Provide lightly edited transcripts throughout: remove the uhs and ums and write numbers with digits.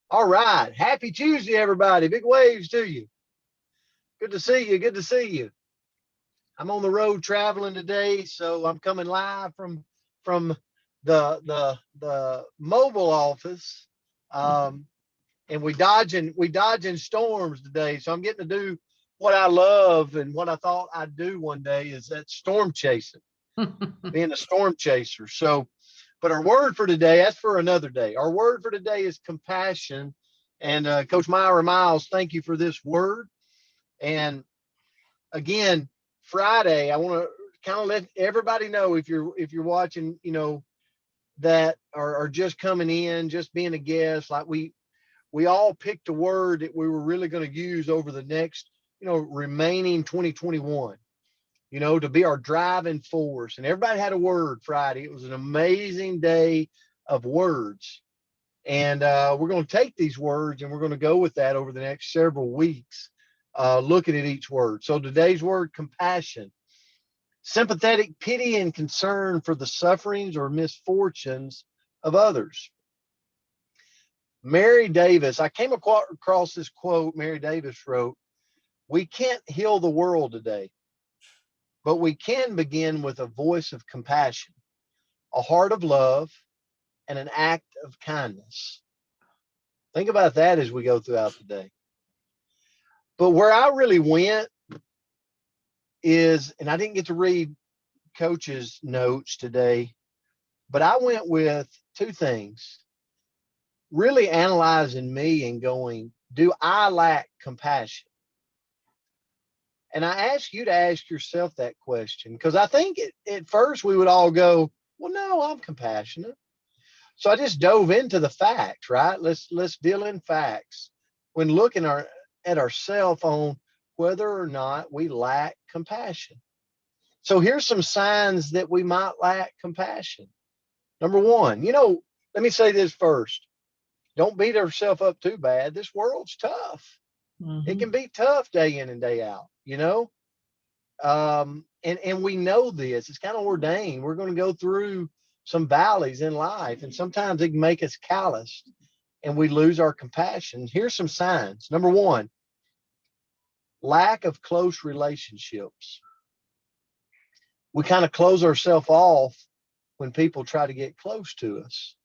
All right. Happy Tuesday, everybody. Big waves to you. Good to see you. Good to see you. I'm on the road traveling today, so I'm coming live from the mobile office. Um, and we dodging storms today. So I'm getting to do what I love and what I thought I'd do one day is that storm chasing, being a storm chaser. So, but our word for today, that's for another day. Our word for today is compassion. And Coach Myra Miles, thank you for this word. And again, Friday, I want to kind of let everybody know if you're watching, that are just coming in, just being a guest, like we all picked a word that we were really going to use over the next, remaining 2021, to be our driving force. And everybody had a word Friday. It was an amazing day of words. And we're going to take these words and we're going to go with that over the next several weeks, looking at each word. So today's word, compassion, sympathetic pity and concern for the sufferings or misfortunes of others. Mary Davis, I came across this quote Mary Davis wrote, "We can't heal the world today, but we can begin with a voice of compassion, a heart of love, and an act of kindness." Think about that as we go throughout the day. But where I really went is, and I didn't get to read Coach's notes today, but I went with two things, really analyzing me and going, do I lack compassion? And I ask you to ask yourself that question because I think at first we would all go, well, no, I'm compassionate. So I just dove into the facts, right? Let's deal in facts when looking at ourselves on whether or not we lack compassion. So here's some signs that we might lack compassion. Number one, let me say this first. Don't beat ourselves up too bad. This world's tough. It can Hmm. be tough day in and day out. And we know this. It's kind of ordained. We're going to go through some valleys in life, and sometimes it can make us calloused and we lose our compassion. Here's some signs. Number one, lack of close relationships. We kind of close ourselves off when people try to get close to us.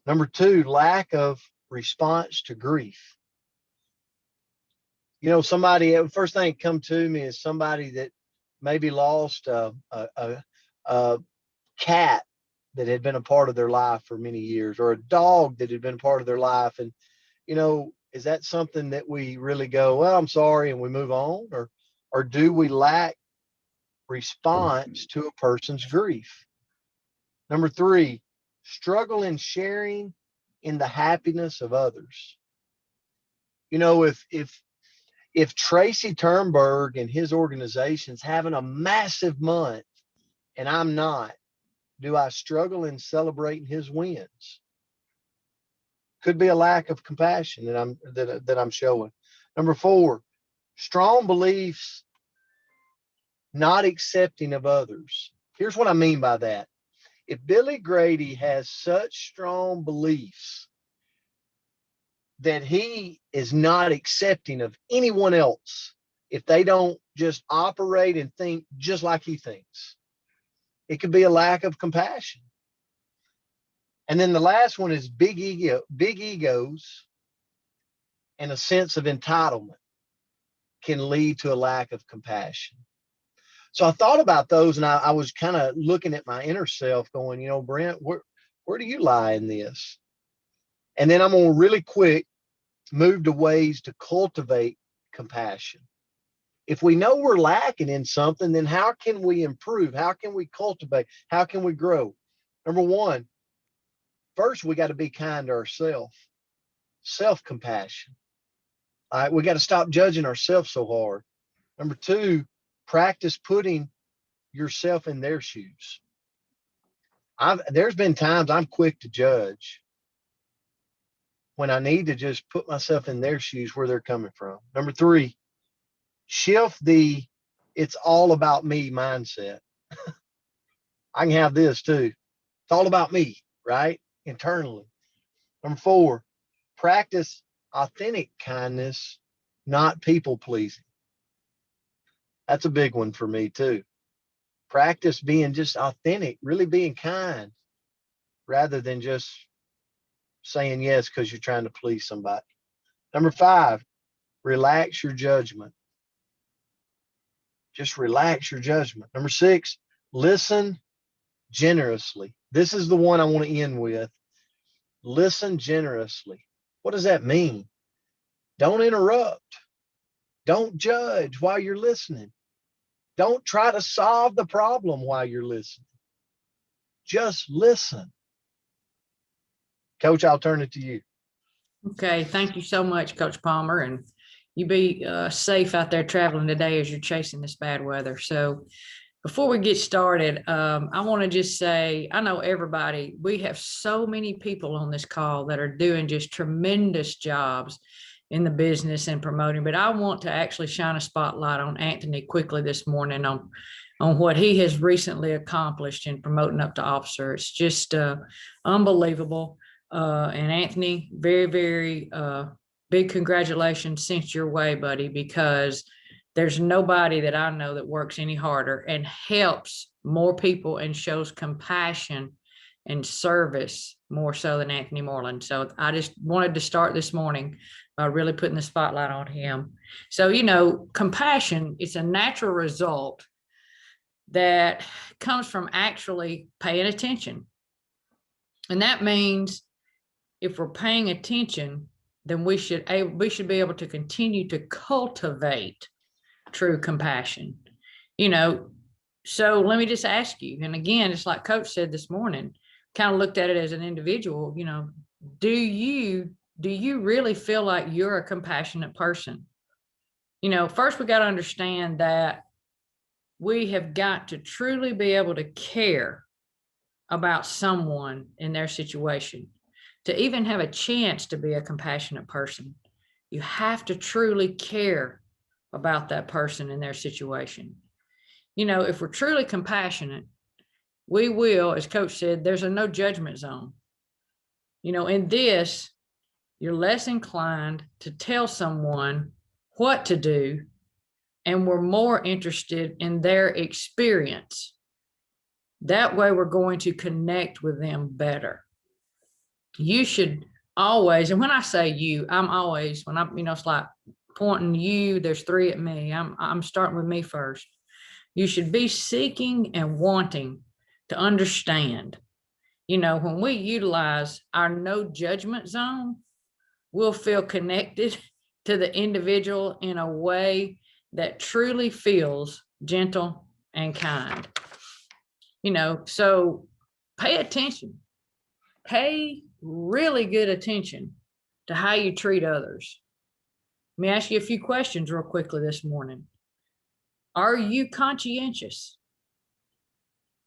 Number two, lack of response to grief. Somebody, first thing that come to me is somebody that maybe lost a cat that had been a part of their life for many years, or a dog that had been a part of their life. And, is that something that we really go, well, I'm sorry, and we move on? Or do we lack response to a person's grief? Number three, struggle in sharing in the happiness of others. If Tracy Turnberg and his organization's having a massive month and I'm not, do I struggle in celebrating his wins? Could be a lack of compassion that I'm showing. Number four, strong beliefs, not accepting of others. Here's what I mean by that. If Billy Grady has such strong beliefs that he is not accepting of anyone else, if they don't just operate and think just like he thinks, it could be a lack of compassion. And then the last one is big egos and a sense of entitlement can lead to a lack of compassion. So I thought about those and I was kind of looking at my inner self going, Brent, where do you lie in this? And then I'm going to really quick move to ways to cultivate compassion. If we know we're lacking in something, then how can we improve? How can we cultivate? How can we grow? Number one, first, we got to be kind to ourselves, self compassion. All right, we got to stop judging ourselves so hard. Number two, practice putting yourself in their shoes. There's been times I'm quick to judge when I need to just put myself in their shoes where they're coming from. Number three, shift the it's all about me mindset. I can have this too. It's all about me, right? Internally. Number 4, practice authentic kindness, not people pleasing. That's a big one for me too. Practice being just authentic, really being kind, rather than just saying yes because you're trying to please somebody. Number 5, relax your judgment. Just relax your judgment. Number 6, listen generously. This is the one I want to end with. Listen generously. What does that mean? Don't interrupt. Don't judge while you're listening. Don't try to solve the problem while you're listening. Just listen. Coach, I'll turn it to you. Okay, thank you so much, Coach Palmer, and you be safe out there traveling today as you're chasing this bad weather. So before we get started, I want to just say, I know everybody, we have so many people on this call that are doing just tremendous jobs in the business and promoting, but I want to actually shine a spotlight on Anthony quickly this morning on what he has recently accomplished in promoting up to officer. It's just unbelievable. And Anthony, very, very big congratulations sent your way, buddy, because there's nobody that I know that works any harder and helps more people and shows compassion and service more so than Anthony Moreland. So I just wanted to start this morning by really putting the spotlight on him. So, you know, compassion is a natural result that comes from actually paying attention. And that means if we're paying attention, then we should be able to continue to cultivate true compassion. You know, so let me just ask you, and again, it's like Coach said this morning, kind of looked at it as an individual, you know, do you really feel like you're a compassionate person? You know, first we got to understand that we have got to truly be able to care about someone in their situation. To even have a chance to be a compassionate person, you have to truly care about that person and their situation. You know, if we're truly compassionate, we will, as Coach said, there's a no judgment zone. You know, in this, you're less inclined to tell someone what to do, and we're more interested in their experience. That way, we're going to connect with them better. You should always, and when I say you, I'm always, when I'm, you know, it's like pointing you, there's 3 at me. I'm starting with me first. You should be seeking and wanting to understand. You know, when we utilize our no judgment zone, we'll feel connected to the individual in a way that truly feels gentle and kind. You know, so pay attention. Pay really good attention to how you treat others. Let me ask you a few questions real quickly this morning. Are you conscientious?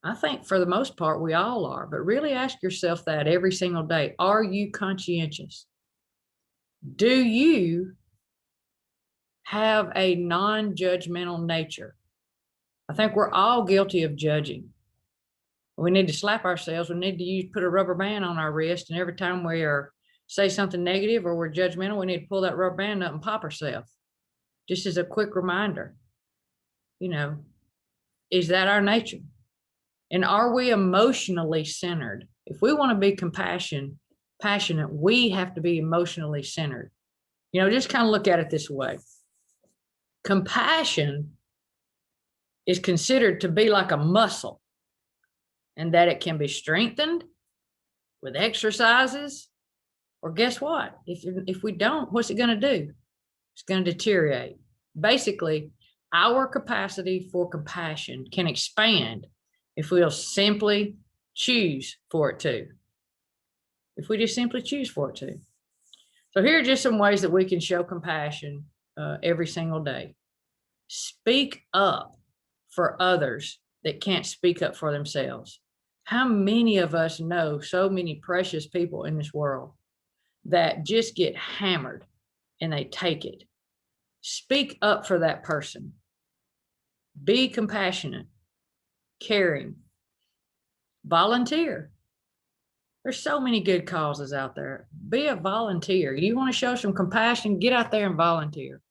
I think for the most part, we all are, but really ask yourself that every single day. Are you conscientious? Do you have a non-judgmental nature? I think we're all guilty of judging. We need to slap ourselves. We need to put a rubber band on our wrist. And every time we say something negative or we're judgmental, we need to pull that rubber band up and pop ourselves. Just as a quick reminder, you know, is that our nature? And are we emotionally centered? If we want to be passionate, we have to be emotionally centered. You know, just kind of look at it this way. Compassion is considered to be like a muscle, and that it can be strengthened with exercises, or guess what? If we don't, what's it going to do? It's going to deteriorate. Basically, our capacity for compassion can expand if we'll simply choose for it to. If we just simply choose for it to. So here are just some ways that we can show compassion every single day. Speak up for others that can't speak up for themselves. How many of us know so many precious people in this world that just get hammered and they take it? Speak up for that person. Be compassionate, caring, volunteer. There's so many good causes out there. Be a volunteer. You want to show some compassion, get out there and volunteer.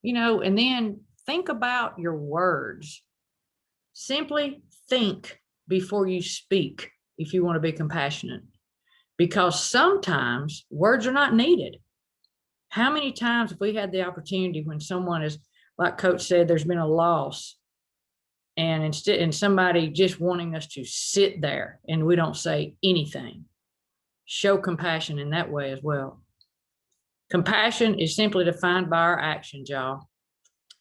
And then think about your words. Simply think before you speak if you want to be compassionate, because sometimes words are not needed. How many times have we had the opportunity when someone is, like Coach said, there's been a loss, and somebody just wanting us to sit there and we don't say anything? Show compassion in that way as well. Compassion is simply defined by our actions, y'all.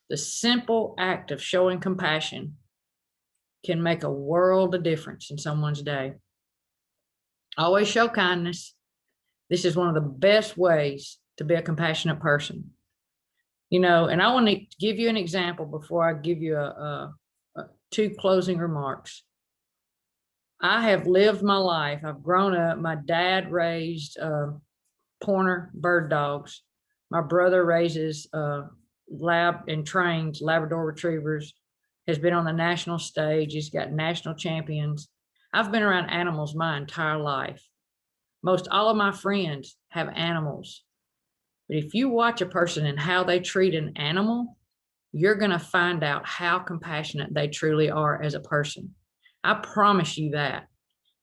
The simple act of showing compassion can make a world of difference in someone's day. Always show kindness. This is one of the best ways to be a compassionate person. And I want to give you an example before I give you two closing remarks. I have lived my life. I've grown up. My dad raised pointer bird dogs. My brother raises lab and trains Labrador retrievers, has been on the national stage. He's got national champions. I've been around animals my entire life. Most all of my friends have animals. But if you watch a person and how they treat an animal, you're going to find out how compassionate they truly are as a person. I promise you that.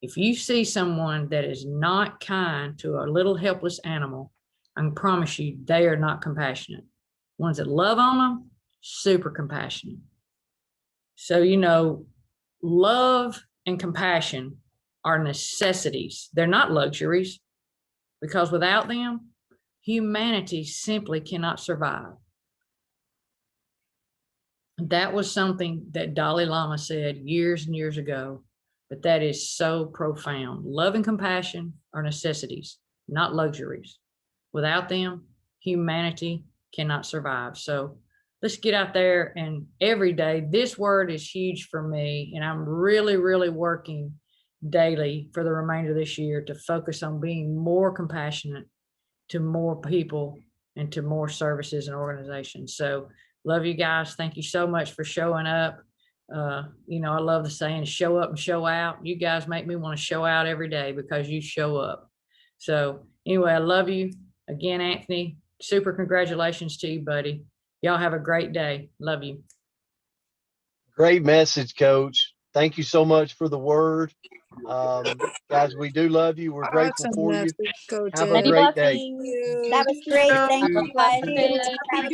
If you see someone that is not kind to a little helpless animal, I can promise you they are not compassionate. Ones that love on them, super compassionate. So, love and compassion are necessities. They're not luxuries, because without them, humanity simply cannot survive. That was something that Dalai Lama said years and years ago, but that is so profound. Love and compassion are necessities, not luxuries. Without them, humanity cannot survive. So let's get out there, and every day, this word is huge for me, and I'm really, really working daily for the remainder of this year to focus on being more compassionate to more people and to more services and organizations. So love you guys. Thank you so much for showing up. I love the saying, show up and show out. You guys make me want to show out every day because you show up. So anyway, I love you again, Anthony. Super congratulations to you, buddy. Y'all have a great day. Love you. Great message, Coach. Thank you so much for the word. Guys, we do love you. We're grateful Awesome for you. message, Have a coaches. great day. Thank you. That was great. Thank you. you, guys. Thank you.